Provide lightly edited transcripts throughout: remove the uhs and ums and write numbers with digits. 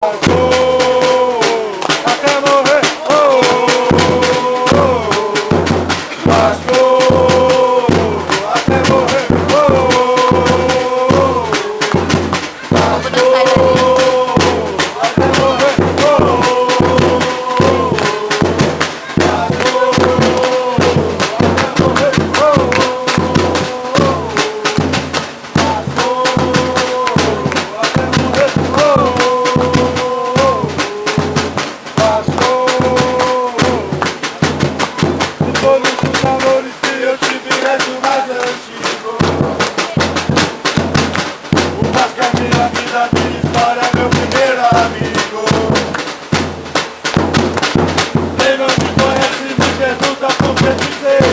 Até morrer, Vasco, até morrer, Vasco, até morrer, todos os amores que eu tive és o mais antigo. O Vasco é minha vida, minha história, meu primeiro amigo. Quem não me conhece me pergunta por que dizer.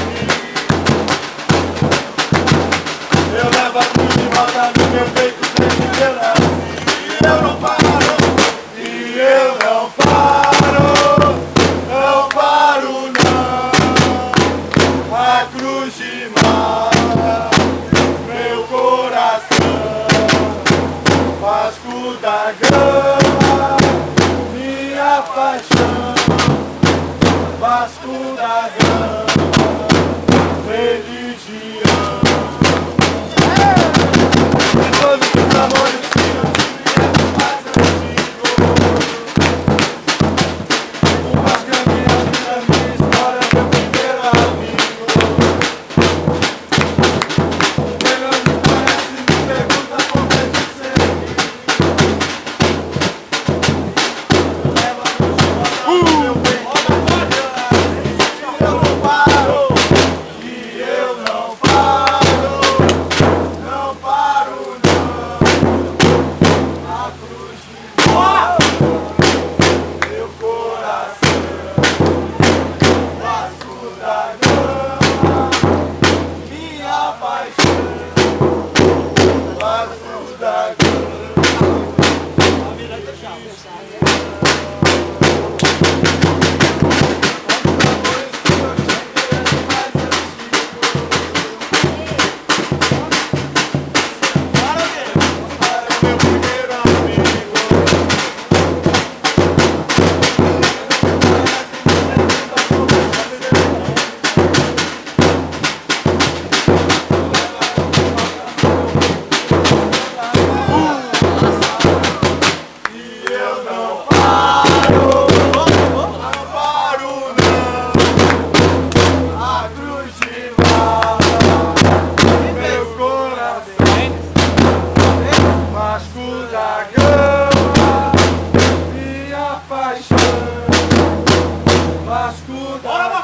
Eu levo a cruz de volta no meu peito desde que eu nasci. E eu não paro, e eu não paro, não paro não. A cruz de mata meu coração, Vasco da Gama, minha paixão, Vasco da Gama, religião. De todos os amores que eu tive és o mais antigo. O Vasco é minha vida, minha história, meu primeiro amigo. Quem não me conhece me pergunta por que dizer. Leva a cruz de volta no meu peito. Eu não paro, e eu não paro, não paro não. A cruz de volta meu coração, Vasco da Gama, minha paixão, Vasco da Gama. Meu primeiro amigo. E eu não paro, não paro não. A cruz de mata meu coração, Vasco da Gama, minha paixão, Vasco da